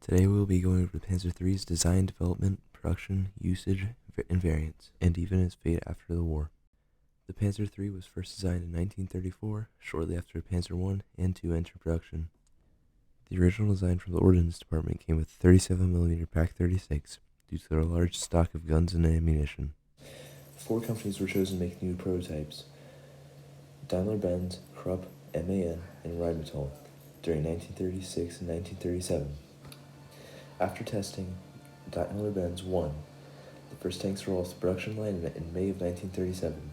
Today we will be going over the Panzer III's design, development, production, usage, and variants, and even its fate after the war. The Panzer III was first designed in 1934, shortly after Panzer I and II entered production. The original design from the Ordnance Department came with 37mm Pak-36 due to their large stock of guns and ammunition. Four companies were chosen to make new prototypes: Daimler-Benz, Krupp, MAN, and Rheinmetall during 1936 and 1937. After testing, Daimler-Benz won. The first tanks rolled off the production line in May of 1937.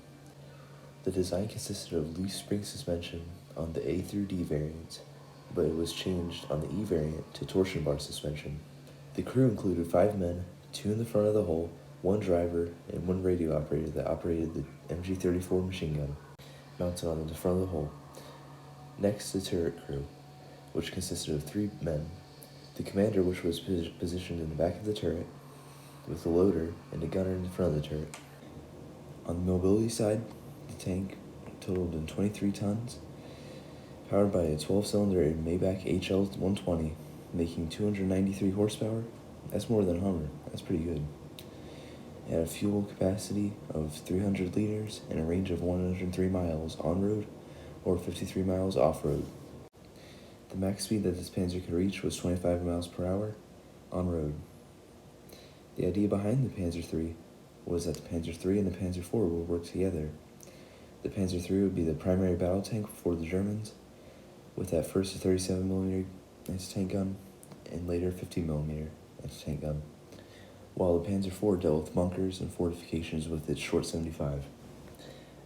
The design consisted of leaf spring suspension on the A through D variants, but it was changed on the E variant to torsion bar suspension. The crew included 5 men, 2 in the front of the hull, 1 driver, and 1 radio operator that operated the MG-34 machine gun, mounted on the front of the hull. Next, the turret crew, which consisted of 3 men. The commander, which was positioned in the back of the turret, with a loader and a gunner in the front of the turret. On the mobility side, the tank totaled 23 tons, powered by a 12-cylinder Maybach HL-120, making 293 horsepower. That's more than a Hummer. That's pretty good. It had a fuel capacity of 300 liters and a range of 103 miles on-road or 53 miles off-road. The max speed that this Panzer could reach was 25 miles per hour on-road. The idea behind the Panzer III was that the Panzer III and the Panzer IV would work together. The Panzer III would be the primary battle tank for the Germans, with at first a 37mm anti-tank gun and later 50mm anti-tank gun, while the Panzer IV dealt with bunkers and fortifications with its short 75.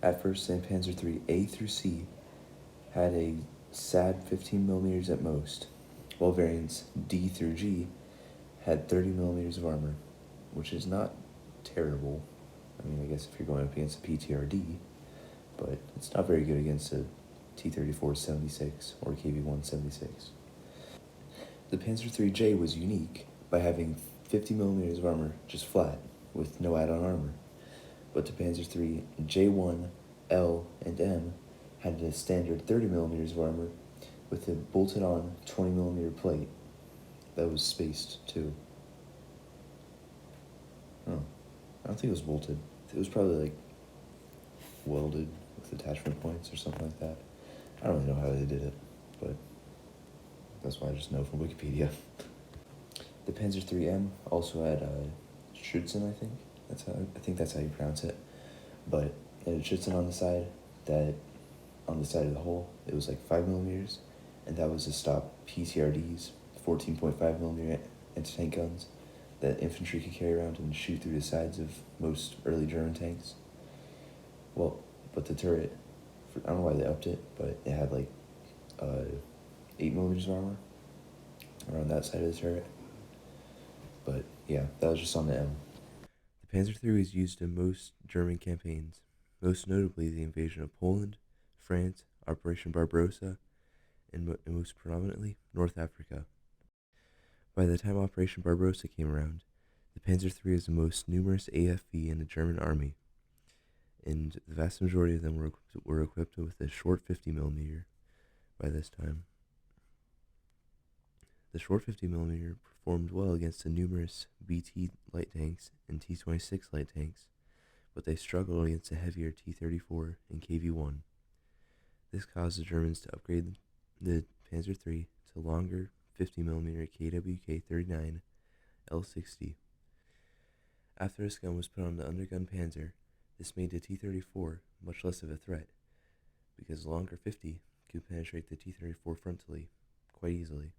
At first, the Panzer III A through C had a sad 15mm at most, while variants D through G had 30mm of armor, which is not terrible. I mean, I guess if you're going up against a PTRD, but it's not very good against a T-34 76 or KV-1 76. The Panzer IIIJ was unique by having 50mm of armor just flat, with no add-on armor, but the Panzer III J1, L, and M had a standard 30mm of armor with a bolted-on 20mm plate that was spaced too. Oh, I don't think it was bolted. It was probably like welded with attachment points or something like that. I don't really know how they did it, but that's why I just know from Wikipedia. The Panzer IIIM also had Schützen, I think that's how you pronounce it. But it had Schützen on the side on the side of the hull, it was like 5mm, and that was to stop PTRDs, 14.5mm anti-tank guns that infantry could carry around and shoot through the sides of most early German tanks. Well, but the turret, I don't know why they upped it, but it had like 8mm of armor around that side of the turret. But yeah, that was just on the M. The Panzer III was used in most German campaigns, most notably the invasion of Poland, France, Operation Barbarossa, and most predominantly North Africa. By the time Operation Barbarossa came around, the Panzer III was the most numerous AFV in the German army, and the vast majority of them were equipped with a short 50mm by this time. The short 50mm performed well against the numerous BT light tanks and T-26 light tanks, but they struggled against the heavier T-34 and KV-1. This caused the Germans to upgrade the Panzer III to longer 50mm KWK-39 L60. After this gun was put on the undergun Panzer, this made the T-34 much less of a threat, because the longer 50 could penetrate the T-34 frontally quite easily.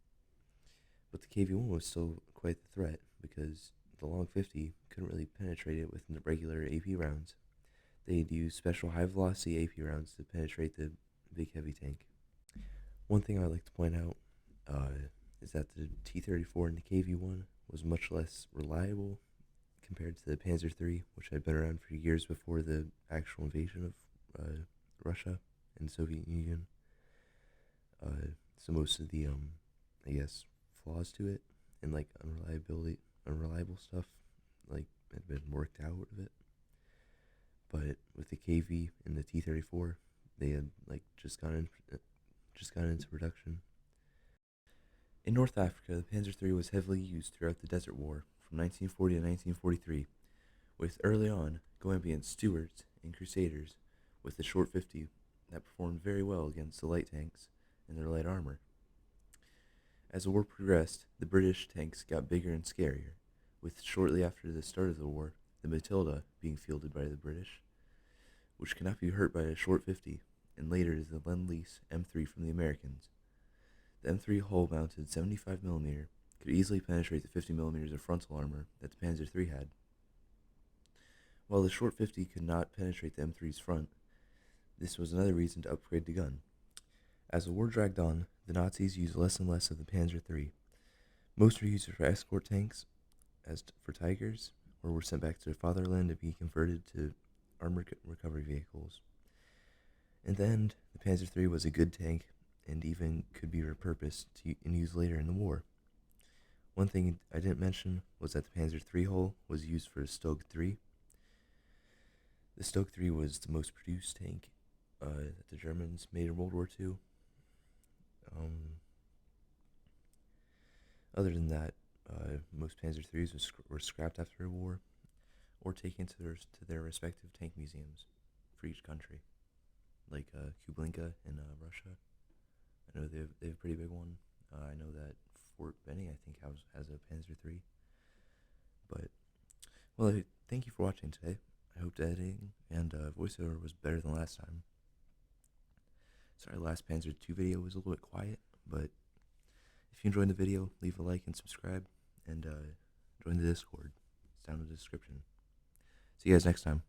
But the KV-1 was still quite the threat, because the long 50 couldn't really penetrate it with regular AP rounds. They'd use special high-velocity AP rounds to penetrate the big heavy tank. One thing I'd like to point out is that the T-34 and the KV-1 was much less reliable compared to the Panzer III, which had been around for years before the actual invasion of Russia and the Soviet Union. So most of the, I guess, flaws to it and like unreliable stuff, like had been worked out of it. But with the KV and the T-34, they had like just gone into production. In North Africa, the Panzer III was heavily used throughout the Desert War from 1940 to 1943, with early on Gambia Stuarts and Crusaders with the short 50 that performed very well against the light tanks and their light armor. As the war progressed, the British tanks got bigger and scarier, with shortly after the start of the war, the Matilda being fielded by the British, which could not be hurt by a short 50, and later the Lend-Lease M3 from the Americans. The M3 hull mounted 75mm could easily penetrate the 50mm of frontal armor that the Panzer III had. While the short 50 could not penetrate the M3's front, this was another reason to upgrade the gun. As the war dragged on, the Nazis used less and less of the Panzer III. Most were used for escort tanks, for Tigers, or were sent back to their fatherland to be converted to armored recovery vehicles. In the end, the Panzer III was a good tank and even could be repurposed and used later in the war. One thing I didn't mention was that the Panzer III hull was used for the Stug 3. The Stug 3 was the most produced tank that the Germans made in World War II. Other than that, most Panzer IIIs were scrapped after the war or taken to their respective tank museums for each country, like Kublinka in Russia. I know they have a pretty big one. I know that Fort Benning, I think, has a Panzer III. But, well, thank you for watching today. I hope the editing and voiceover was better than last time. Sorry, last Panzer II video was a little bit quiet, but if you enjoyed the video, leave a like and subscribe, and join the Discord. It's down in the description. See you guys next time.